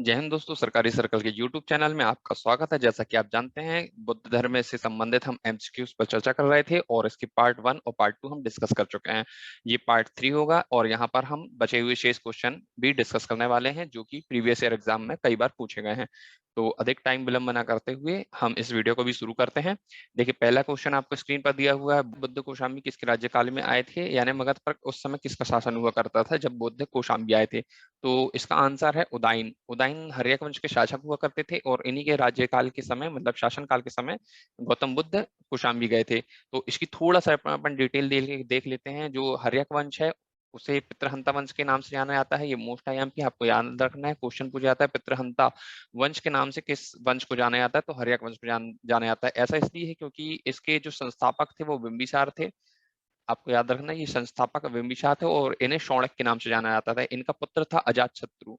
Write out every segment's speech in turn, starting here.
जय हिंद दोस्तों, सरकारी सर्कल के यूट्यूब चैनल में आपका स्वागत है। जैसा कि आप जानते हैं, बुद्ध धर्म से संबंधित हम एमसीक्यूज पर चर्चा कर रहे थे और इसके पार्ट 1 और पार्ट 2 हम डिस्कस कर चुके हैं। ये पार्ट 3 होगा और यहाँ पर हम बचे हुए शेष क्वेश्चन भी डिस्कस करने वाले हैं जो कि प्रीवियस ईयर एग्जाम में कई बार पूछे गए हैं। तो अधिक टाइम विलंब न करते हुए हम इस वीडियो को भी शुरू करते हैं। देखिए, पहला क्वेश्चन आपको स्क्रीन पर दिया हुआ है। बुद्ध कौशाम्बी किसके राज्यकाल में आए थे, यानी मगध पर उस समय किसका शासन हुआ करता था जब बुद्ध कौशाम्बी आए थे? तो इसका आंसर है उदाइन। उदाइन हर्यक वंश के शासक हुआ करते थे और इन्हीं के राज्यकाल के समय, मतलब शासनकाल के समय, गौतम बुद्ध कौशाम्बी गए थे। तो इसकी थोड़ा सा अपन डिटेल देख लेते हैं। जो हर्यक वंश है उसे पितृहंता वंश के नाम से जाना जाता है। ये मोस्ट आईएमपी आपको याद रखना है। क्वेश्चन पूछा जाता है पितृहंता वंश के नाम से किस वंश को जाना जाता है, तो हर्यक वंश को जाना जाता है। ऐसा इसलिए है क्योंकि इसके जो संस्थापक थे वो बिंबिसार थे। आपको याद रखना, ये संस्थापक बिंबिसार थे और इन्हें शौनक के नाम से जाना जाता था। इनका पुत्र था अजातशत्रु।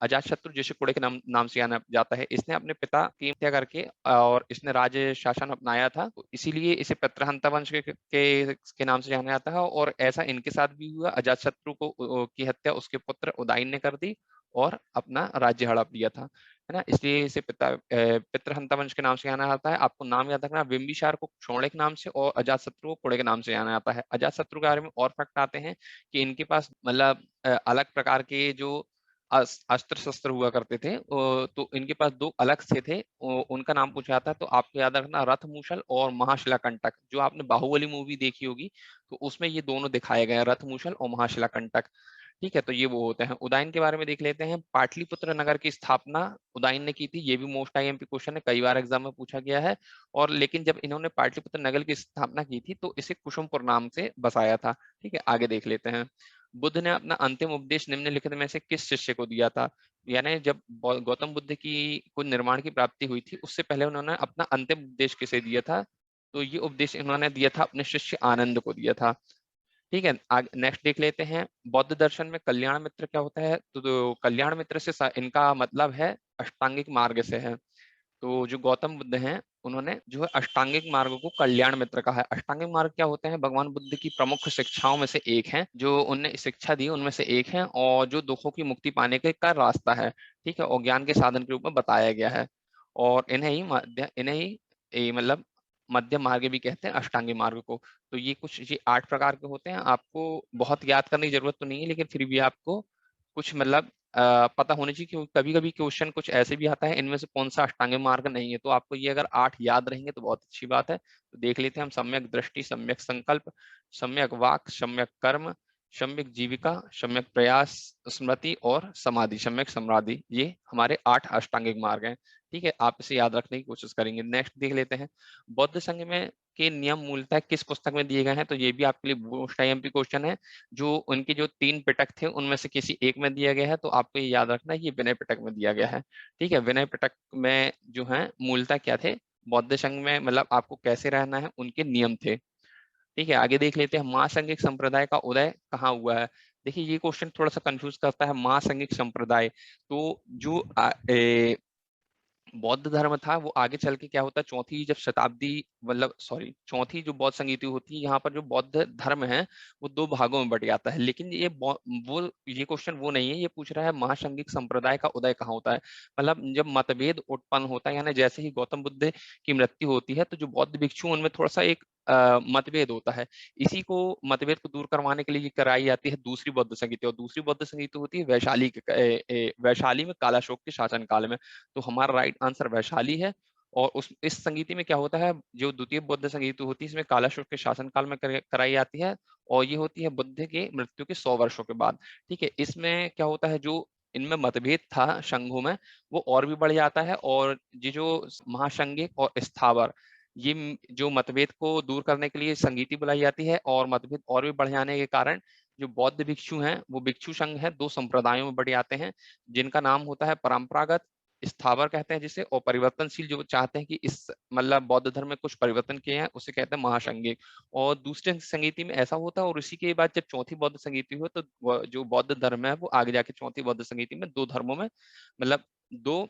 अजातशत्रु जिसे कुड़े के नाम से जाना जाता है। इसने अपने पिता की हत्या करके और इसने राज्य शासन अपनाया था, तो इसीलिए इसे पितृहंता वंश के नाम से जाना जाता है। और ऐसा इनके साथ भी हुआ। अजातशत्रु की हत्या उसके पुत्र उदयन ने कर दी और अपना राज्य हड़प लिया था, है ना। इसलिए इसे पितृहंता वंश के नाम से जाना जाता है। आपको नाम याद रखना, बिंबिसार को शौनक के नाम से और अजातशत्रु को कुड़े के नाम से जाना जाता है। अजातशत्रु के बारे में और फैक्ट आते हैं कि इनके पास मतलब अलग प्रकार के जो अस्त्र शस्त्र हुआ करते थे। तो इनके पास दो अलग से थे। उनका नाम पूछा जाता है, तो आपको याद रखना रथ मूषल और महाशिला कंटक। जो आपने बाहुबली मूवी देखी होगी तो उसमें ये दोनों दिखाए गए हैं, रथ मूषल और महाशिला कंटक। ठीक है, तो ये वो होते हैं। उदयन के बारे में देख लेते हैं। पाटलिपुत्र नगर की स्थापना उदयन ने की थी। ये भी मोस्ट आईएमपी क्वेश्चन है, कई बार एग्जाम में पूछा गया है। और लेकिन जब इन्होंने पाटलिपुत्र नगर की स्थापना की थी तो इसे कुसुमपुर नाम से बसाया था। ठीक है, आगे देख लेते हैं। बुद्ध ने अपना अंतिम उपदेश निम्नलिखित में से किस शिष्य को दिया था? यानी जब गौतम बुद्ध की को निर्माण की प्राप्ति हुई थी उससे पहले उन्होंने अपना अंतिम उपदेश किसे दिया था? तो ये उपदेश इन्होंने दिया था अपने शिष्य आनंद को दिया था। ठीक है, आगे नेक्स्ट देख लेते हैं। बौद्ध दर्शन में कल्याण मित्र क्या होता है? तो कल्याण मित्र से इनका मतलब है अष्टांगिक मार्ग से है। तो जो गौतम बुद्ध हैं उन्होंने जो है अष्टांगिक मार्ग को कल्याण मित्र कहा है। अष्टांगिक मार्ग क्या होते हैं? भगवान बुद्ध की प्रमुख शिक्षाओं में से एक है, जो उनने शिक्षा दी उनमें से एक है और जो दुखों की मुक्ति पाने के का रास्ता है। ठीक है, और ज्ञान के साधन के रूप में बताया गया है। और इन्हें ही मतलब मध्य मार्ग भी कहते हैं, अष्टांगिक मार्ग को। तो ये 8 प्रकार के होते हैं। आपको बहुत याद करने की जरूरत तो नहीं है, लेकिन फिर भी आपको कुछ मतलब पता होनी चाहिए, क्योंकि कभी कभी क्वेश्चन कुछ ऐसे भी आता है इनमें से कौन सा अष्टांगिक मार्ग नहीं है। तो आपको ये अगर 8 याद रहेंगे तो बहुत अच्छी बात है। तो देख लेते हैं हम। सम्यक दृष्टि, सम्यक संकल्प, सम्यक वाक, सम्यक कर्म, सम्यक जीविका, सम्यक प्रयास, स्मृति और समाधि, सम्यक समाधि, ये हमारे 8 अष्टांगिक मार्ग हैं। ठीक है, आप इसे याद रखने की कोशिश करेंगे। नेक्स्ट देख लेते हैं। बौद्ध संघ में के नियम मूलतः किस पुस्तक में दिए गए हैं? तो ये भी आपके लिए मोस्ट आईएमपी क्वेश्चन है। जो उनके जो 3 पिटक थे उनमें से किसी एक में दिया गया है, तो आपको ये याद रखना है ये विनय पिटक में दिया गया है। ठीक है, विनय पिटक में जो है मूलतः क्या थे? बौद्ध संघ में मतलब आपको कैसे रहना है उनके नियम थे। ठीक है, आगे देख लेते हैं। महासंघिक संप्रदाय का उदय कहाँ हुआ है? देखिए, ये क्वेश्चन थोड़ा सा कंफ्यूज करता है। महासंघिक संप्रदाय, तो जो बौद्ध धर्म था वो आगे चल के क्या होता है, चौथी जब शताब्दी, मतलब सॉरी, चौथी जो बौद्ध संगीति होती है, यहाँ पर जो बौद्ध धर्म है वो 2 भागों में बट जाता है। लेकिन ये क्वेश्चन वो नहीं है। ये पूछ रहा है महासंघिक संप्रदाय का उदय कहाँ होता है। मतलब जब मतभेद उत्पन्न होता है, यानी जैसे ही गौतम बुद्ध की मृत्यु होती है तो जो बौद्ध भिक्षु उनमें थोड़ा सा एक मतभेद होता है। इसी को मतभेद को दूर करवाने के लिए ये कराई जाती है दूसरी बौद्ध संगीति। और दूसरी बौद्ध संगीति होती है वैशाली में, कालाशोक के शासनकाल में। तो हमारा राइट आंसर वैशाली है। और उस इस संगीति में क्या होता है, जो द्वितीय बौद्ध संगीति होती है इसमें कालाशोक के शासनकाल में कराई जाती है। और ये होती है बुद्ध के मृत्यु के 100 वर्षों के बाद। ठीक है, इसमें क्या होता है, जो इनमें मतभेद था संघों में वो और भी बढ़ जाता है। और ये जो महासंघिक और स्थावर, ये जो मतभेद को दूर करने के लिए संगीति बुलाई जाती है। और मतभेद और भी बढ़ जाने के कारण जो बौद्ध भिक्षु हैं वो भिक्षु संघ है, 2 संप्रदायों में बढ़ जाते हैं, जिनका नाम होता है परंपरागत स्थावर कहते हैं जिसे, और परिवर्तनशील, जो चाहते हैं कि इस मतलब बौद्ध धर्म में कुछ परिवर्तन किए हैं, उसे कहते हैं महासंघिक। और दूसरे संगीति में ऐसा होता है। और इसी के बाद जब चौथी बौद्ध संगीति हुई तो जो बौद्ध धर्म है वो आगे जाके चौथी बौद्ध संगीति में 2 धर्मों में, मतलब 2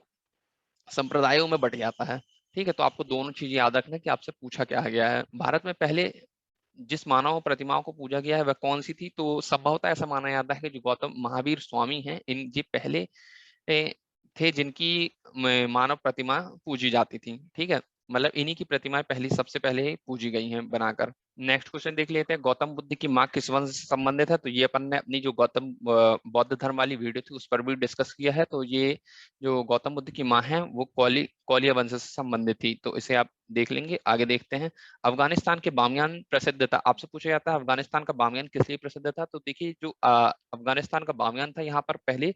संप्रदायों में बट जाता है। ठीक है, तो आपको दोनों चीजें याद रखना कि आपसे पूछा क्या गया है। भारत में पहले जिस मानव प्रतिमाओं को पूजा गया है वह कौन सी थी? तो संभवतः ऐसा माना जाता है कि जो गौतम महावीर स्वामी हैं, इन ये पहले थे जिनकी मानव प्रतिमा पूजी जाती थी, ठीक है? मतलब इन्हीं की प्रतिमाएं सबसे पहले पूजी गई हैं बनाकर। नेक्स्ट क्वेश्चन देख लेते हैं, गौतम बुद्ध की माँ किस वंश से संबंधित है? तो ये अपन ने अपनी जो गौतम बौद्ध धर्म वाली वीडियो थी उस पर भी डिस्कस किया है। तो ये जो गौतम बुद्ध की माँ है वो कौलिया वंश से संबंधित थी, तो इसे आप देख लेंगे। आगे देखते हैं, अफगानिस्तान के बामियान प्रसिद्ध था। आपसे पूछा जाता है अफगानिस्तान का बामियान किस लिए प्रसिद्ध था? तो देखिए जो अफगानिस्तान का बामियान था, यहाँ पर पहले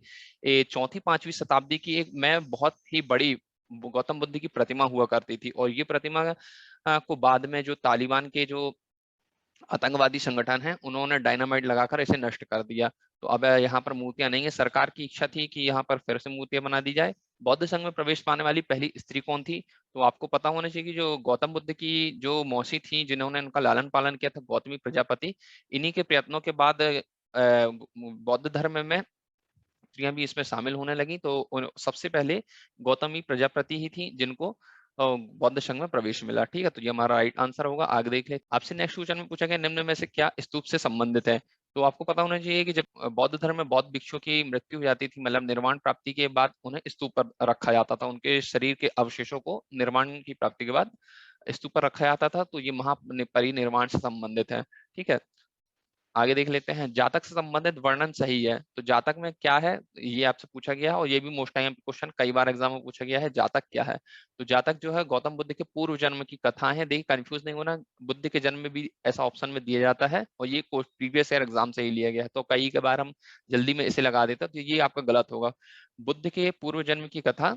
चौथी पांचवी शताब्दी की एक में बहुत ही बड़ी गौतम बुद्ध की प्रतिमा हुआ करती थी, और ये प्रतिमा को बाद में जो तालिबान के जो आतंकवादी संगठन है उन्होंने डायनामाइट लगाकर इसे नष्ट कर दिया। तो अब यहाँ पर मूर्तियां नहीं है। सरकार की इच्छा थी कि यहाँ पर फिर से मूर्तियां बना दी जाए। बौद्ध संघ में प्रवेश पाने वाली पहली स्त्री कौन थी? तो आपको पता होना चाहिए कि जो गौतम बुद्ध की जो मौसी थी जिन्होंने उनका लालन पालन किया था, गौतमी प्रजापति, इन्हीं के प्रयत्नों के बाद बौद्ध धर्म में स्त्रियां भी इसमें शामिल होने लगी। तो सबसे पहले गौतमी प्रजापति ही थी जिनको बौद्ध संघ में प्रवेश मिला। ठीक है, तो ये हमारा राइट आंसर होगा। आगे देख ले, आपसे नेक्स्ट क्वेश्चन में पूछा गया निम्न में से क्या स्तूप से संबंधित है? तो आपको पता होना चाहिए कि जब बौद्ध धर्म में बौद्ध भिक्षुओं की मृत्यु हो जाती थी, मतलब निर्वाण प्राप्ति के बाद उन्हें स्तूप पर रखा जाता था। उनके शरीर के अवशेषों को निर्वाण की प्राप्ति के बाद स्तूप पर रखा जाता था। तो ये महापरिनिर्वाण से संबंधित है। ठीक है, आगे देख लेते हैं, जातक से संबंधित वर्णन सही है। तो जातक में क्या है, ये आपसे पूछा गया है, और ये भी मोस्ट टाइम क्वेश्चन कई बार एग्जाम में पूछा गया है, जातक क्या है? तो जातक जो है गौतम बुद्ध के पूर्व जन्म की कथा है। देखिए कंफ्यूज नहीं होना, बुद्ध के जन्म में भी ऐसा ऑप्शन में दिया जाता है, और ये प्रीवियस ईयर एग्जाम से ही लिया गया है। तो कई के बार हम जल्दी में इसे लगा देते हैं, तो ये आपका गलत होगा। बुद्ध के पूर्व जन्म की कथा,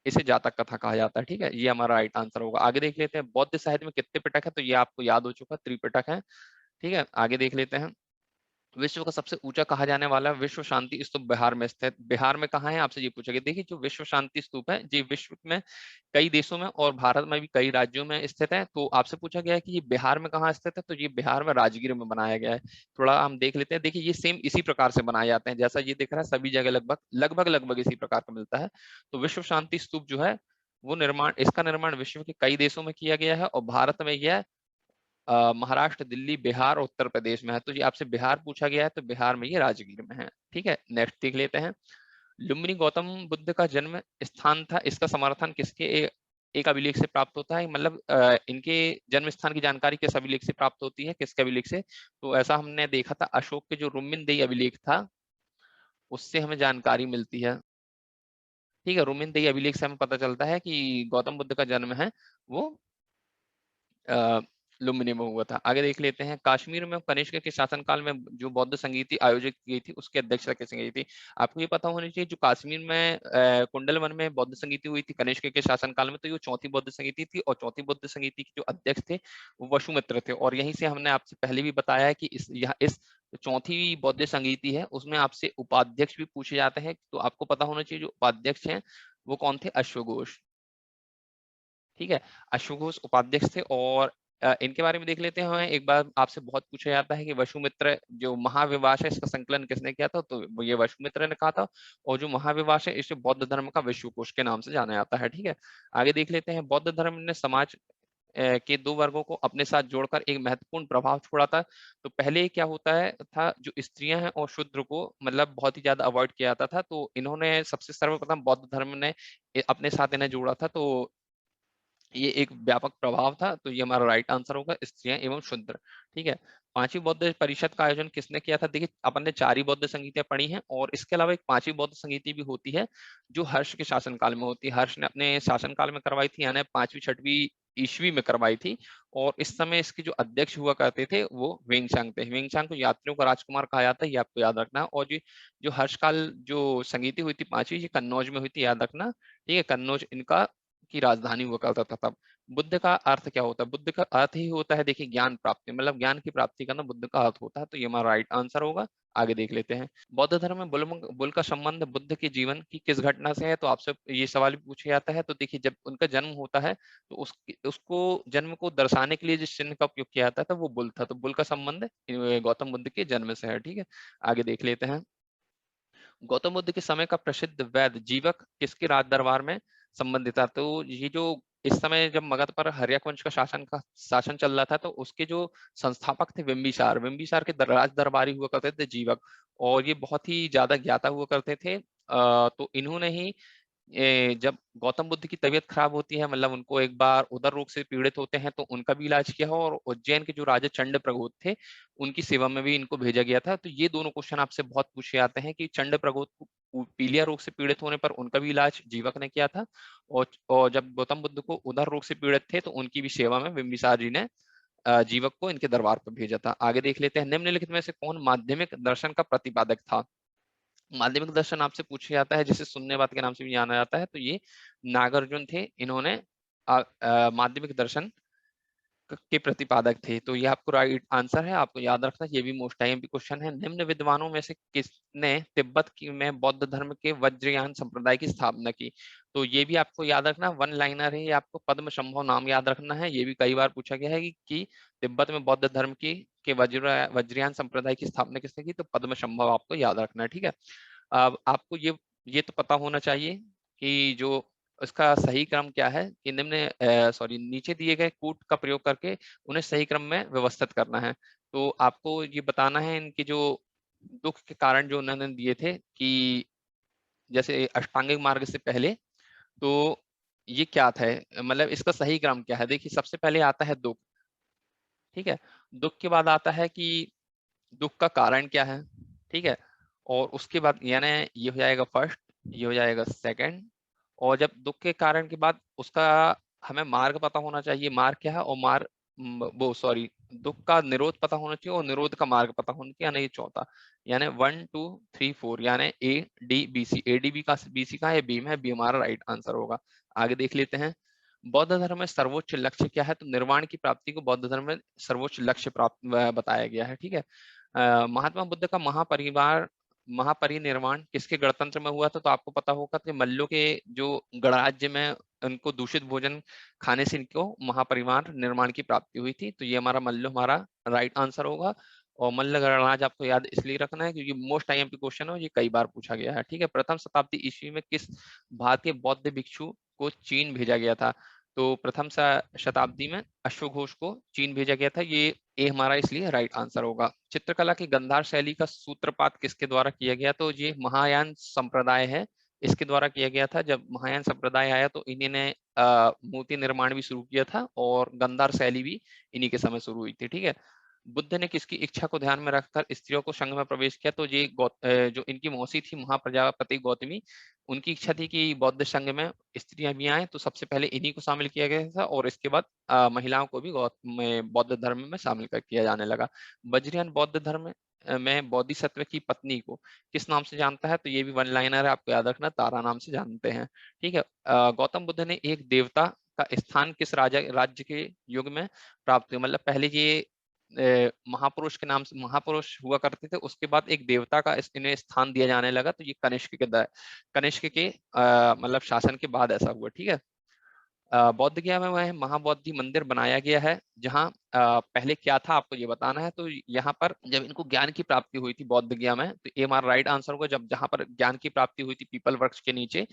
इसे जातक कथा कहा जाता है। ठीक है, ये हमारा राइट आंसर होगा। आगे देख लेते हैं, बौद्ध साहित्य में कितने पिटक है? तो ये आपको याद हो चुका, त्रिपिटक है। ठीक है, आगे देख लेते हैं, विश्व का सबसे ऊंचा कहा जाने वाला विश्व शांति स्तूप बिहार में स्थित। बिहार में कहाँ है, आपसे ये पूछा गया। देखिए जो विश्व शांति स्तूप है ये विश्व में कई देशों में और भारत में भी कई राज्यों में स्थित है। तो आपसे पूछा गया है कि ये बिहार में कहाँ स्थित है? तो ये बिहार में राजगीर में बनाया गया है। थोड़ा हम देख लेते हैं। देखिए ये सेम इसी प्रकार से बनाए जाते हैं जैसा ये दिख रहा है, सभी जगह लगभग लगभग लगभग इसी प्रकार का मिलता है। तो विश्व शांति स्तूप जो है वो इसका निर्माण विश्व के कई देशों में किया गया है, और भारत में यह महाराष्ट्र, दिल्ली, बिहार और उत्तर प्रदेश में है। तो ये आपसे बिहार पूछा गया है, तो बिहार में ये राजगीर में है। ठीक है, नेक्स्ट देख लेते हैं, लुम्बिनी गौतम बुद्ध का जन्म स्थान था, इसका समर्थन किसके एक अभिलेख से प्राप्त होता है? मतलब इनके जन्म स्थान की जानकारी किस अभिलेख से प्राप्त होती है, किसके अभिलेख से? तो ऐसा हमने देखा था, अशोक के जो रुमिनदेही अभिलेख था उससे हमें जानकारी मिलती है। ठीक है, रुमिनदेही अभिलेख से हमें पता चलता है कि गौतम बुद्ध का जन्म है वो लुम्बिनी में हुआ था। आगे देख लेते हैं, कश्मीर में कनिष्क के शासनकाल में जो बौद्ध संगीति आयोजित की गई थी उसकी अध्यक्षता किसने की थी? आपको ये पता होना चाहिए, जो कश्मीर में कुंडल वन में बौद्ध संगीति हुई थी कनिष्क के शासनकाल में, तो ये चौथी बौद्ध संगीति थी, और चौथी बौद्ध संगीति के जो अध्यक्ष थे वो वसुमित्र थे। और यहीं से हमने आपसे पहले भी बताया है कि इस चौथी बौद्ध संगीति है उसमें आपसे उपाध्यक्ष भी पूछे जाते हैं। तो आपको पता होना चाहिए जो उपाध्यक्ष हैं वो कौन थे? अश्वघोष। ठीक है, अश्वघोष उपाध्यक्ष थे। और इनके बारे में देख लेते हैं। एक बार आपसे बहुत पूछा जाता है कि वसुमित्र जो महाविवाश है इसका संकलन किसने किया था? तो वो ये वसुमित्र ने कहा था। और जो महाविवाश है इसे बौद्ध धर्म का विश्वकोश के नाम से जाना जाता है। ठीक है, आगे देख लेते हैं, बौद्ध धर्म ने समाज के दो वर्गों को अपने साथ जोड़कर एक महत्वपूर्ण प्रभाव छोड़ा था। तो पहले क्या होता है था, जो स्त्रियां हैं और शूद्र को मतलब बहुत ही ज्यादा अवॉइड किया जाता था। तो इन्होंने सबसे सर्वप्रथम बौद्ध धर्म ने अपने साथ इन्हें जोड़ा था। तो ये एक व्यापक प्रभाव था। तो ये हमारा राइट आंसर होगा, स्त्रियां एवं शूद्र। ठीक है, पांचवी बौद्ध परिषद का आयोजन किसने किया था? देखिए अपन ने चार ही बौद्ध संगीतियां पढ़ी हैं, और इसके अलावा एक पांचवी बौद्ध संगीति भी होती है जो हर्ष के शासनकाल में होती है। हर्ष ने अपने शासनकाल में करवाई थी, यानी पांचवी छठवीं ईस्वी में करवाई थी। और इस समय इसके जो अध्यक्ष हुआ करते थे वो वेंगचांग थे। वेंगचांग को यात्रियों का राजकुमार कहा जाता है, ये आपको याद रखना। और जो हर्षकाल जो संगीति हुई थी पांचवी, ये कन्नौज में हुई थी, याद रखना। ठीक है, कन्नौज इनका की राजधानी हुआ करता था तब। बुद्ध का अर्थ क्या होता है? बुद्ध का अर्थ ही होता है, देखिए ज्ञान प्राप्ति, मतलब ज्ञान की प्राप्ति करना बुद्ध का अर्थ होता है। तो ये हमारा राइट आंसर होगा। आगे देख लेते हैं, बौद्ध धर्म में बुल का संबंध बुद्ध के जीवन की किस घटना से है? तो आपसे ये सवाल भी पूछा जाता है। तो देखिए जब उनका जन्म होता है तो उसको जन्म को दर्शाने के लिए जिस चिन्ह का उपयोग किया जाता था वो बुल था। तो बुल का संबंध गौतम बुद्ध के जन्म से है। ठीक है, आगे देख लेते हैं, गौतम बुद्ध के समय का प्रसिद्ध वैद्य जीवक किसके राज दरबार में संबंधित था? तो ये जो इस समय जब मगध पर हर्यक वंश का शासन चल रहा था, तो उसके जो संस्थापक थे बिंबिसार, बिंबिसार के राज दरबारी हुआ करते थे जीवक। और ये बहुत ही ज्यादा ज्ञाता हुआ करते थे। तो इन्होंने ही जब गौतम बुद्ध की तबीयत खराब होती है, मतलब उनको एक बार उदर रोग से पीड़ित होते हैं, तो उनका भी इलाज किया हो, और उज्जैन के जो राजा चंडप्रघोत थे, उनकी सेवा में भी इनको भेजा गया था। तो ये दोनों क्वेश्चन आपसे बहुत पूछे जाते हैं कि चंडप्रघोत को पीलिया रोग से पीड़ित होने पर उनका भी इलाज जीवक ने किया था, और जब गौतम बुद्ध को उदर रोग से पीड़ित थे, तो उनकी भी सेवा में बिंबिसार जी ने जीवक को इनके दरबार पर भेजा था। आगे देख लेते हैं, निम्नलिखित में से कौन माध्यमिक दर्शन का प्रतिपादक था? माध्यमिक दर्शन आपसे पूछा जाता है, जिसे शून्यवाद के नाम से भी जाना जाता है, तो ये नागार्जुन थे। इन्होंने माध्यमिक दर्शन के प्रतिपादक थे। तो ये आपको राइट आंसर है, आपको याद रखना, ये भी मोस्ट आईएमपी क्वेश्चन है। निम्न विद्वानों में से किसने तिब्बत की में बौद्ध धर्म के वज्रयान संप्रदाय की स्थापना की? तो ये भी आपको याद रखना, वन लाइनर है, ये आपको पद्म संभव नाम याद रखना है। ये भी कई बार पूछा गया है कि तिब्बत में बौद्ध धर्म की के वज्रयान संप्रदाय की स्थापना किसने की? तो पद्म संभव आपको याद रखना है, ठीक है। अब आपको ये तो पता होना चाहिए कि जो इसका सही क्रम क्या है, कि निम्न सॉरी नीचे दिए गए कूट का प्रयोग करके उन्हें सही क्रम में व्यवस्थित करना है। तो आपको ये बताना है इनके जो दुख के कारण जो उन्होंने दिए थे, कि जैसे अष्टांगिक मार्ग से पहले, तो ये क्या था, मतलब इसका सही क्रम क्या है? देखिए, सबसे पहले आता है दुख, ठीक है। दुख के बाद आता है कि दुख का कारण क्या है, ठीक है। और उसके बाद यानी ये हो जाएगा फर्स्ट, ये हो जाएगा सेकंड, और जब दुख के कारण के बाद उसका हमें मार्ग पता होना चाहिए, मार्ग क्या है, और मार्ग वो सॉरी दुख का निरोध पता होना चाहिए, और निरोध का मार्ग पता होना चाहिए, यानी ये चौथा, यानी 1 2 3 4, यानी A D B C का BC का है, बी में है, बी हमारा राइट आंसर होगा। आगे देख लेते हैं, बौद्ध धर्म में सर्वोच्च लक्ष्य क्या है? तो निर्वाण की प्राप्ति को बौद्ध धर्म में सर्वोच्च लक्ष्य प्राप्त बताया गया है, ठीक है। महात्मा बुद्ध का महापरिनिर्वाण किसके गणतंत्र में हुआ था? तो आपको पता होगा कि मल्लों के जो गणराज्य में उनको दूषित भोजन खाने से इनको महापरिवार निर्माण की प्राप्ति हुई थी। तो ये हमारा मल्लो हमारा राइट आंसर होगा। और मल्ल गणराज्य आपको याद इसलिए रखना है क्योंकि मोस्ट आईएमपी क्वेश्चन है और ये कई बार पूछा गया है, ठीक है। प्रथम शताब्दी ईस्वी में किस भारतीय बौद्ध भिक्षु को चीन भेजा गया था? तो प्रथम शताब्दी में अश्वघोष को चीन भेजा गया था। ये ए हमारा इसलिए राइट आंसर होगा। चित्रकला की गंधार शैली का सूत्रपात किसके द्वारा किया गया? तो ये महायान संप्रदाय है, इसके द्वारा किया गया था। जब महायान संप्रदाय आया तो इन्हीं ने मूर्ति निर्माण भी शुरू किया था, और गंधार शैली भी इन्हीं के समय शुरू हुई थी, ठीक है। बुद्ध ने किसकी इच्छा को ध्यान में रखकर स्त्रियों को संघ में प्रवेश किया? तो ये जो इनकी मौसी थी महाप्रजापति गौतमी, उनकी इच्छा थी कि बौद्ध संघ में स्त्रियां भी आए, तो सबसे पहले इन्हीं को शामिल किया गया था, और इसके बाद महिलाओं को भी बौद्ध धर्म में शामिल किया जाने लगा। वज्रयान बौद्ध धर्म में बोधिसत्व की पत्नी को किस नाम से जानता है? तो ये भी वन लाइनर है, आपको याद रखना, तारा नाम से जानते हैं, ठीक है। गौतम बुद्ध ने एक देवता का स्थान किस राज्य के युग में प्राप्त हुआ? मतलब पहले ये महापुरुष के नाम से महापुरुष हुआ करते थे, उसके बाद एक देवता का इन्हें स्थान दिया जाने लगा, तो ये कनिष्क के मतलब शासन के बाद ऐसा हुआ, ठीक है। बौद्ध गया में वह महाबौद्धि मंदिर बनाया गया है, जहाँ पहले क्या था आपको ये बताना है। तो यहाँ पर जब इनको ज्ञान की प्राप्ति हुई थी बौद्ध गया में, तो ये हमारा राइट आंसर होगा। जब जहाँ पर ज्ञान की प्राप्ति हुई थी पीपल वृक्ष के नीचे,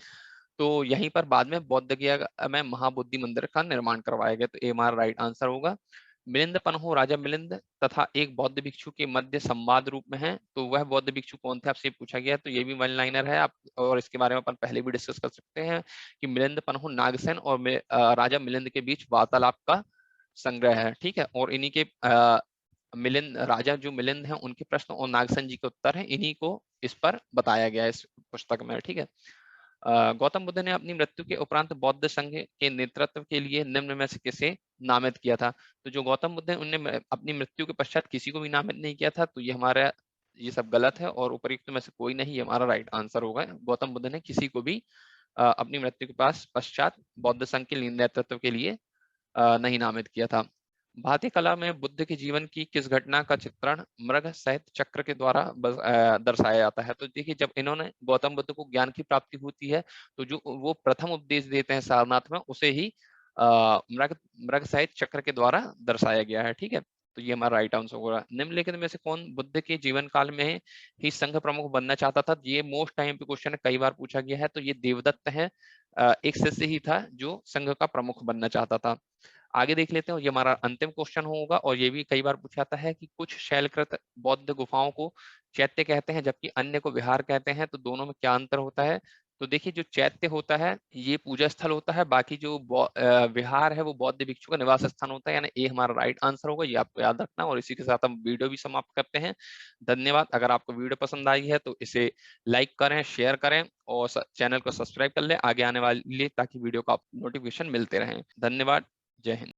तो यहीं पर बाद में बौद्ध गया में महाबोधि मंदिर का निर्माण करवाया गया, तो ये हमारा राइट आंसर होगा। मिलिंद पन्हु राजा मिलिंद तथा एक बौद्ध भिक्षु के मध्य संवाद रूप में है, तो वह बौद्ध भिक्षु कौन थे आपसे पूछा गया, तो ये भी वन लाइनर है आप, और इसके बारे में अपन पहले भी डिस्कस कर सकते हैं कि मिलिंद पन्हु नागसेन और राजा मिलिंद के बीच वार्तालाप का संग्रह है, ठीक है। और इन्हीं के मिलिंद राजा जो मिलिंद हैं उनके प्रश्न और नागसेन जी के उत्तर हैं, इन्हीं को इस पर बताया गया है इस पुस्तक में, ठीक है। गौतम बुद्ध ने अपनी मृत्यु के उपरांत बौद्ध संघ के नेतृत्व के लिए निम्न में से किसे नामित किया था? तो जो गौतम बुद्ध है उनने अपनी मृत्यु के पश्चात किसी को भी नामित नहीं किया था, तो ये हमारा ये सब गलत है, और उपयुक्त में से कोई नहीं, ये हमारा राइट आंसर होगा। गौतम बुद्ध ने किसी को भी अपनी मृत्यु के पश्चात बौद्ध संघ के नेतृत्व के लिए नहीं नामित किया था। भारतीय कला में बुद्ध के जीवन की किस घटना का चित्रण मृग सहित चक्र के द्वारा दर्शाया जाता है? तो देखिए, जब इन्होंने गौतम बुद्ध को ज्ञान की प्राप्ति होती है, तो जो वो प्रथम उपदेश देते हैं सारनाथ में, उसे ही मृग मृग सहित चक्र के द्वारा दर्शाया गया है, ठीक है। तो ये हमारा राइट आंसर होगा। निम्नलिखित में से कौन बुद्ध के जीवन काल में ही संघ प्रमुख बनना चाहता था? ये मोस्ट टाइम पे क्वेश्चन है, कई बार पूछा गया है। तो ये देवदत्त है, एक शिष्य ही था जो संघ का प्रमुख बनना चाहता था। आगे देख लेते हैं, ये हमारा अंतिम क्वेश्चन होगा, और ये भी कई बार पूछा जाता है कि कुछ शैलकृत बौद्ध गुफाओं को चैत्य कहते हैं जबकि अन्य को विहार कहते हैं, तो दोनों में क्या अंतर होता है? तो देखिए जो चैत्य होता है ये पूजा स्थल होता है, बाकी जो विहार है वो बौद्ध भिक्षु का निवास स्थान होता है, यानी ए हमारा राइट आंसर होगा, ये आपको याद रखना। और इसी के साथ हम वीडियो भी समाप्त करते हैं। धन्यवाद। अगर आपको वीडियो पसंद आई है तो इसे लाइक करें, शेयर करें और चैनल को सब्सक्राइब कर लें आगे आने वाली, ताकि वीडियो का नोटिफिकेशन मिलते रहें। धन्यवाद। जय हिंद।